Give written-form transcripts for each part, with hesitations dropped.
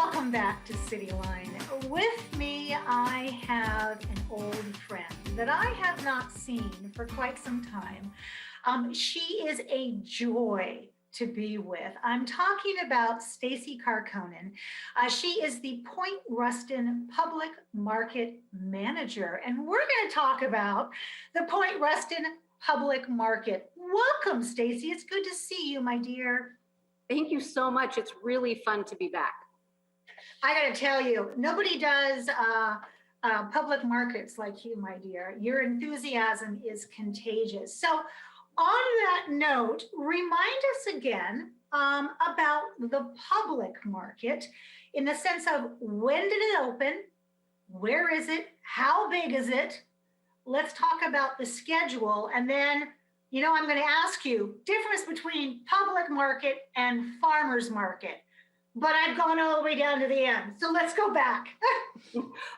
Welcome back to Cityline. With me, I have an old friend that I have not seen for quite some time. She is a joy to be with. I'm talking about Stacy Carkonen. She is the Point Ruston Public Market Manager, and we're going to talk about the Point Ruston Public Market. Welcome, Stacy. It's good to see you, my dear. Thank you so much. It's really fun to be back. I got to tell you, nobody does public markets like you, my dear. Your enthusiasm is contagious. So on that note, remind us again about the public market in the sense of when did it open? Where is it? How big is it? Let's talk about the schedule. And then, I'm going to ask you difference between public market and farmers market. But I've gone all the way down to the end. So let's go back.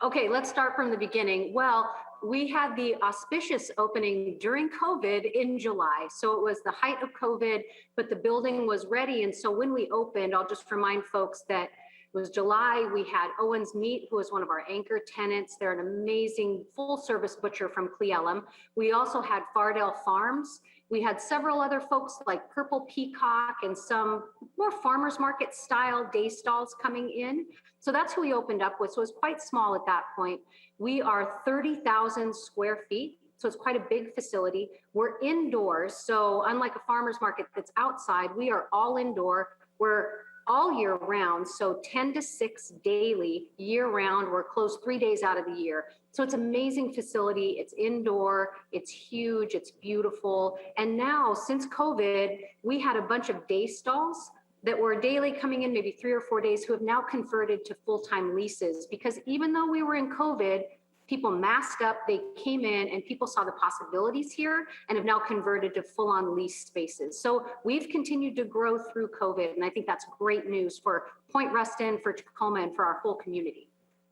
Okay, let's start from the beginning. Well, we had the auspicious opening during COVID in July. So it was the height of COVID, but the building was ready. And so when we opened, I'll just remind folks that it was July. We had Owens Meat, who was one of our anchor tenants. They're an amazing full-service butcher from Cle Elum. We also had Fardell Farms. We had several other folks like Purple Peacock and some more farmers market style day stalls coming in. So that's who we opened up with. So it was quite small at that point. We are 30,000 square feet. So it's quite a big facility. We're indoors. So unlike a farmer's market that's outside, we are all indoor. We're all year round. So 10 to 6 daily year round. We're closed 3 days out of the year. So it's an amazing facility. It's indoor, it's huge, it's beautiful. And now since COVID, we had a bunch of day stalls that were daily coming in maybe 3 or 4 days who have now converted to full-time leases, because even though we were in COVID, people masked up, they came in and people saw the possibilities here and have now converted to full-on lease spaces. So we've continued to grow through COVID. And I think that's great news for Point Ruston, for Tacoma, and for our whole community.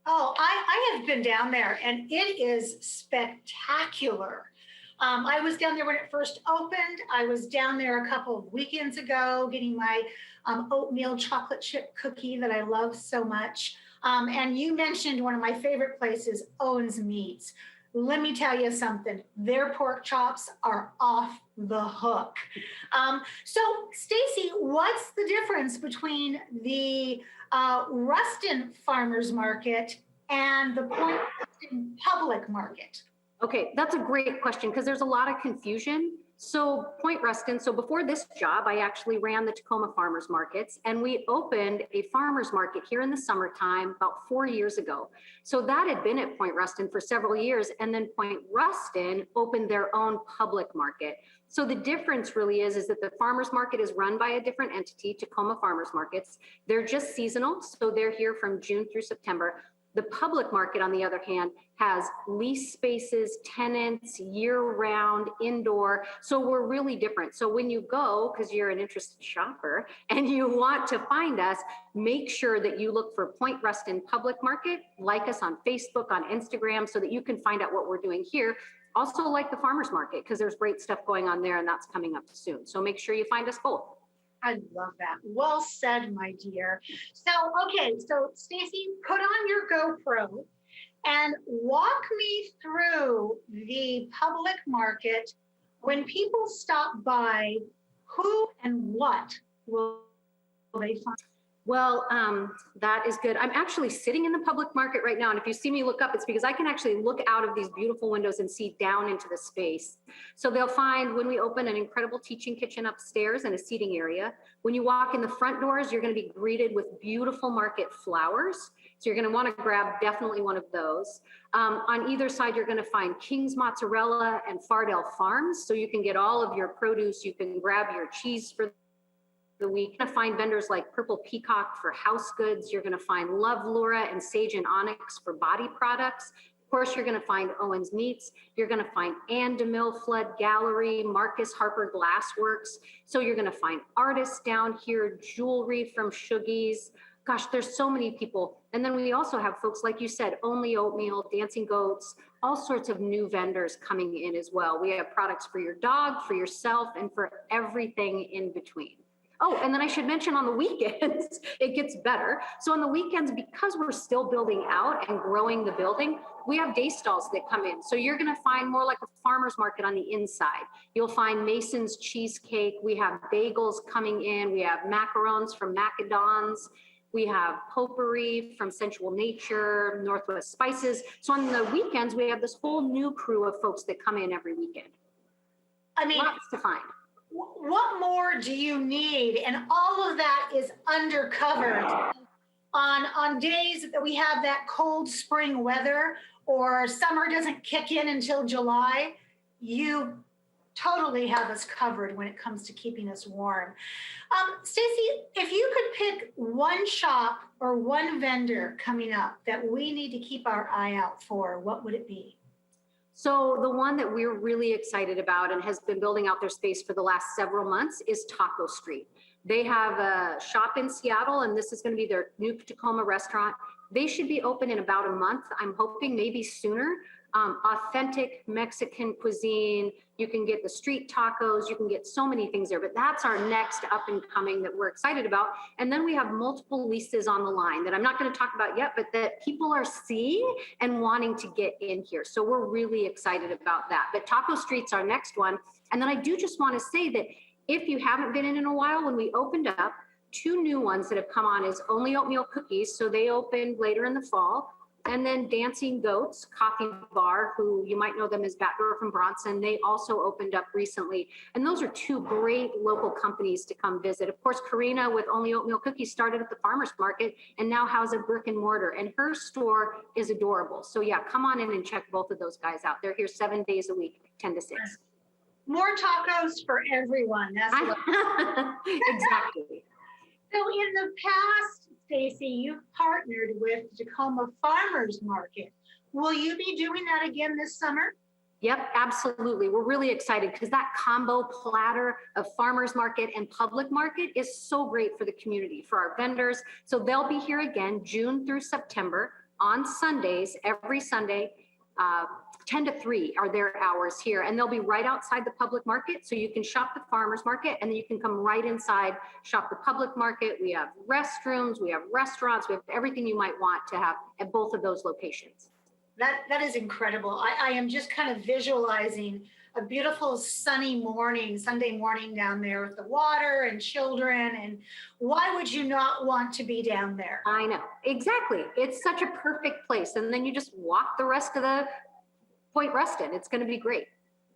Oh, I have been down there and it is spectacular. I was down there when it first opened. I was down there a couple of weekends ago getting my oatmeal chocolate chip cookie that I love so much. And you mentioned one of my favorite places, Owens Meats. Let me tell you something. Their pork chops are off the hook. So, Stacy, what's the difference between the Ruston Farmers Market and the Point Ruston Public Market? Okay, that's a great question because there's a lot of confusion. So Point Ruston, so before this job, I actually ran the Tacoma Farmers Markets, and we opened a farmers market here in the summertime about 4 years ago. So that had been at Point Ruston for several years, and then Point Ruston opened their own public market. So the difference really is that the farmers market is run by a different entity, Tacoma Farmers Markets. They're just seasonal, so they're here from June through September. The public market, on the other hand, has lease spaces, tenants, year-round, indoor. So we're really different. So when you go, because you're an interested shopper, and you want to find us, make sure that you look for Point Ruston Public Market, like us on Facebook, on Instagram, so that you can find out what we're doing here. Also like the farmers market, because there's great stuff going on there, and that's coming up soon. So make sure you find us both. I love that. Well said, my dear. So, okay, so Stacy, put on your GoPro and walk me through the public market. When people stop by, who and what will they find? Well, that is good. I'm actually sitting in the public market right now. And if you see me look up, it's because I can actually look out of these beautiful windows and see down into the space. So they'll find when we open an incredible teaching kitchen upstairs and a seating area. When you walk in the front doors, you're going to be greeted with beautiful market flowers. So you're going to want to grab definitely one of those. On either side, you're going to find King's Mozzarella and Fardell Farms. So you can get all of your produce. You can grab your cheese for the week. You're going to find vendors like Purple Peacock for house goods. You're going to find Love Laura and Sage and Onyx for body products. Of course, you're going to find Owens Meats. You're going to find Ann DeMille Flood Gallery, Marcus Harper Glassworks. So you're going to find artists down here, jewelry from Shuggies. Gosh, there's so many people. And then we also have folks, like you said, Only Oatmeal, Dancing Goats, all sorts of new vendors coming in as well. We have products for your dog, for yourself, and for everything in between. Oh, and then I should mention on the weekends, it gets better. So on the weekends, because we're still building out and growing the building, we have day stalls that come in. So you're going to find more like a farmer's market on the inside. You'll find Mason's cheesecake. We have bagels coming in. We have macarons from Macadons. We have potpourri from Sensual Nature, Northwest Spices. So on the weekends, we have this whole new crew of folks that come in every weekend. I mean, lots to find. What more do you need? And all of that is undercovered on days that we have that cold spring weather or summer doesn't kick in until July. You totally have us covered when it comes to keeping us warm. Stacy, if you could pick one shop or one vendor coming up that we need to keep our eye out for, what would it be? So the one that we're really excited about and has been building out their space for the last several months is Taco Street. They have a shop in Seattle, and this is going to be their new Tacoma restaurant. They should be open in about a month. I'm hoping maybe sooner. Authentic Mexican cuisine. You can get the street tacos. You can get so many things there, but that's our next up and coming that we're excited about. And then we have multiple leases on the line that I'm not going to talk about yet, but that people are seeing and wanting to get in here. So we're really excited about that. But Taco Street's our next one. And then I do just want to say that if you haven't been in a while, when we opened up, 2 new ones that have come on is Only Oatmeal Cookies. So they opened later in the fall. And then Dancing Goats Coffee Bar, who you might know them as Batdorf and Bronson, they also opened up recently. And those are 2 great local companies to come visit. Of course, Karina with Only Oatmeal Cookies started at the farmer's market and now has a brick and mortar. And her store is adorable. So yeah, come on in and check both of those guys out. They're here 7 days a week, 10 to 6. More tacos for everyone. That's what exactly. So in the past, Stacy, you've partnered with Tacoma Farmers Market. Will you be doing that again this summer? Yep, absolutely. We're really excited because that combo platter of farmers market and public market is so great for the community, for our vendors. So they'll be here again, June through September on Sundays, every Sunday. 10 to 3 are their hours here, and they'll be right outside the public market. So you can shop the farmers market and then you can come right inside, shop the public market. We have restrooms, we have restaurants, we have everything you might want to have at both of those locations. That is incredible. I am just kind of visualizing a beautiful sunny morning, Sunday morning down there with the water and children. And why would you not want to be down there? I know, exactly. It's such a perfect place. And then you just walk the rest of the Point Ruston. It's going to be great.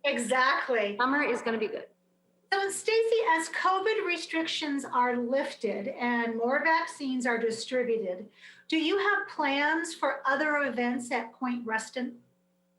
Exactly. Summer is going to be good. So Stacy, as COVID restrictions are lifted and more vaccines are distributed, do you have plans for other events at Point Ruston?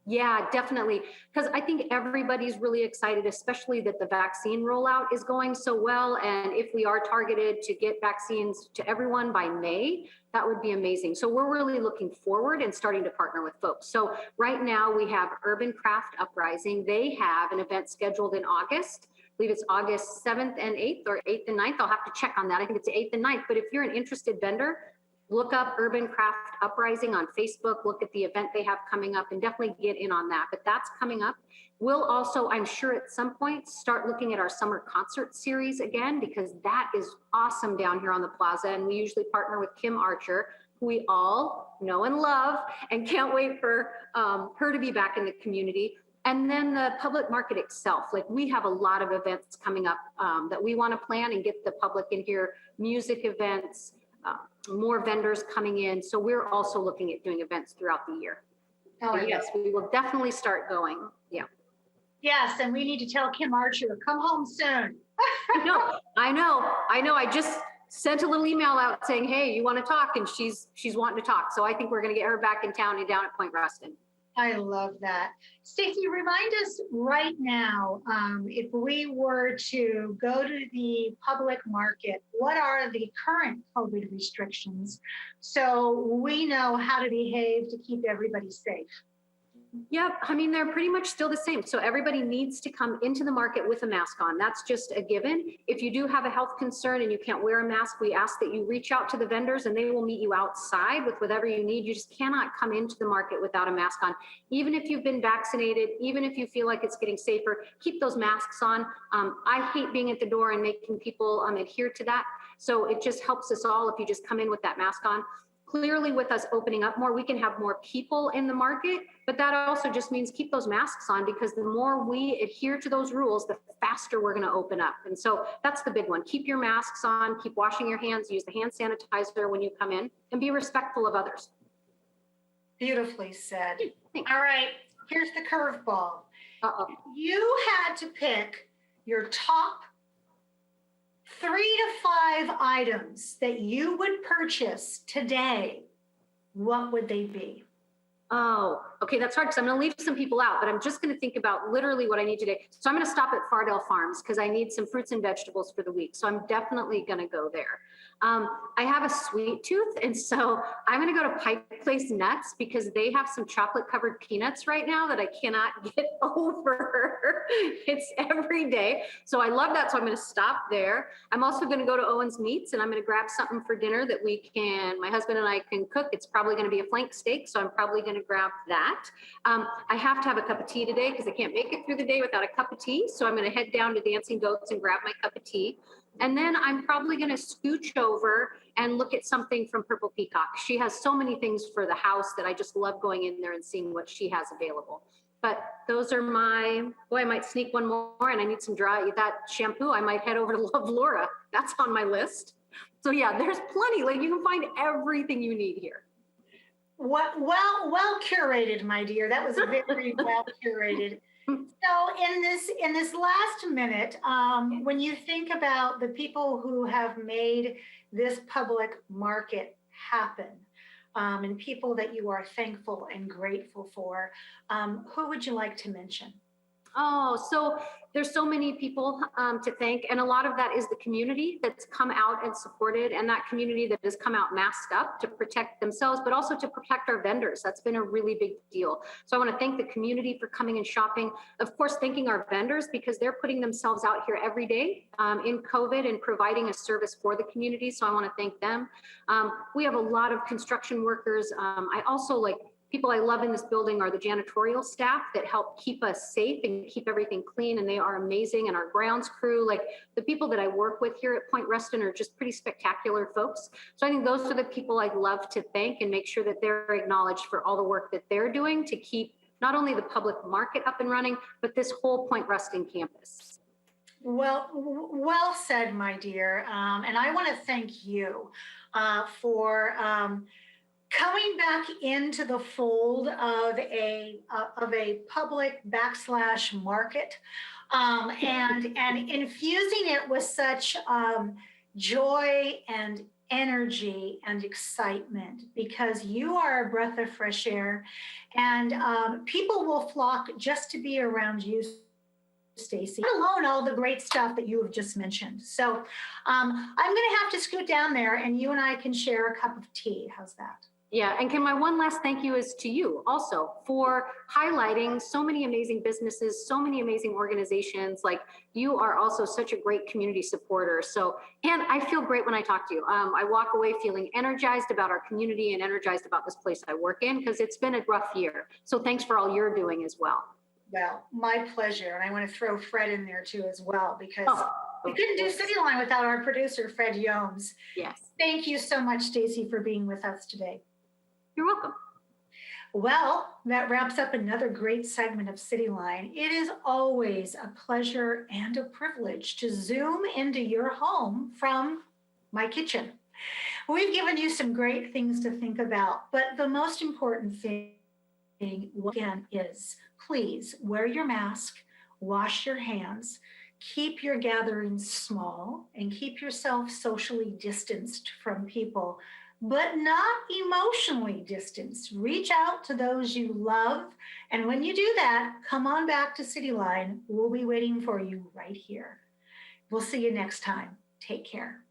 Yeah, definitely. Because I think everybody's really excited, especially that the vaccine rollout is going so well. And if we are targeted to get vaccines to everyone by May, that would be amazing. So we're really looking forward and starting to partner with folks. So right now we have Urban Craft Uprising. They have an event scheduled in August. I believe it's August 7th and 8th or 8th and 9th. I'll have to check on that. I think it's the 8th and 9th. But if you're an interested vendor, look up Urban Craft Uprising on Facebook, look at the event they have coming up and definitely get in on that. But that's coming up. We'll also, I'm sure at some point, start looking at our summer concert series again, because that is awesome down here on the plaza. And we usually partner with Kim Archer, who we all know and love, and can't wait for her to be back in the community. And then the public market itself, like we have a lot of events coming up that we want to plan and get the public in here, music events, more vendors coming in. So we're also looking at doing events throughout the year. Oh, yes, we will definitely start going. Yeah. Yes, and we need to tell Kim Archer, come home soon. I know. I just sent a little email out saying, hey, you want to talk? And she's wanting to talk. So I think we're going to get her back in town and down at Point Ruston. I love that. Stacy, remind us right now, if we were to go to the public market, what are the current COVID restrictions so we know how to behave to keep everybody safe? Yep. I mean, they're pretty much still the same. So everybody needs to come into the market with a mask on. That's just a given. If you do have a health concern and you can't wear a mask, we ask that you reach out to the vendors and they will meet you outside with whatever you need. You just cannot come into the market without a mask on. Even if you've been vaccinated, even if you feel like it's getting safer, keep those masks on. I hate being at the door and making people adhere to that. So it just helps us all if you just come in with that mask on. Clearly, with us opening up more, we can have more people in the market, but that also just means keep those masks on, because the more we adhere to those rules, the faster we're going to open up. And so that's the big one. Keep your masks on, keep washing your hands, use the hand sanitizer when you come in, and be respectful of others. Beautifully said. Thanks. All right, here's the curveball. Uh-oh. You had to pick your top 3 to 5 items that you would purchase today. What would they be? Oh, okay, that's hard because I'm going to leave some people out, but I'm just going to think about literally what I need today. So I'm going to stop at Fardell Farms because I need some fruits and vegetables for the week. So I'm definitely going to go there. I have a sweet tooth, and so I'm going to go to Pike Place Nuts because they have some chocolate covered peanuts right now that I cannot get over. It's every day. So I love that. So I'm going to stop there. I'm also going to go to Owen's Meats and I'm going to grab something for dinner that my husband and I can cook. It's probably going to be a flank steak. So I'm probably going to grab that. I have to have a cup of tea today because I can't make it through the day without a cup of tea. So I'm going to head down to Dancing Goats and grab my cup of tea. And then I'm probably going to scooch over and look at something from Purple Peacock. She has so many things for the house that I just love going in there and seeing what she has available. But those are I might sneak one more, and I need some that shampoo. I might head over to Love Laura. That's on my list. So yeah, there's plenty. Like, you can find everything you need here. Well curated, my dear. That was very well curated. So in this last minute, when you think about the people who have made this public market happen, and people that you are thankful and grateful for, who would you like to mention? Oh, so there's so many people to thank. And a lot of that is the community that's come out and supported, and that community that has come out masked up to protect themselves, but also to protect our vendors. That's been a really big deal. So I want to thank the community for coming and shopping. Of course, thanking our vendors because they're putting themselves out here every day in COVID and providing a service for the community. So I want to thank them. We have a lot of construction workers. I also people I love in this building are the janitorial staff that help keep us safe and keep everything clean, and they are amazing. And our grounds crew, the people that I work with here at Point Ruston are just pretty spectacular folks. So I think those are the people I'd love to thank and make sure that they're acknowledged for all the work that they're doing to keep not only the public market up and running, but this whole Point Ruston campus. Well said, my dear. And I want to thank you for coming back into the fold of a public / market, and infusing it with such joy and energy and excitement, because you are a breath of fresh air, and people will flock just to be around you, Stacy, let alone all the great stuff that you have just mentioned. So I'm going to have to scoot down there and you and I can share a cup of tea. How's that? Yeah, and my one last thank you is to you also for highlighting so many amazing businesses, so many amazing organizations. You are also such a great community supporter. So, and I feel great when I talk to you. I walk away feeling energized about our community and energized about this place I work in, because it's been a rough year. So thanks for all you're doing as well. Well, my pleasure. And I want to throw Fred in there too as well, because we couldn't do Cityline without our producer, Fred Yomes. Yes. Thank you so much, Stacy, for being with us today. You're welcome. Well, that wraps up another great segment of Cityline. It is always a pleasure and a privilege to zoom into your home from my kitchen. We've given you some great things to think about, but the most important thing, again, is please wear your mask, wash your hands, keep your gatherings small, and keep yourself socially distanced from people, but not emotionally distanced. Reach out to those you love. And when you do that, come on back to Cityline. We'll be waiting for you right here. We'll see you next time. Take care.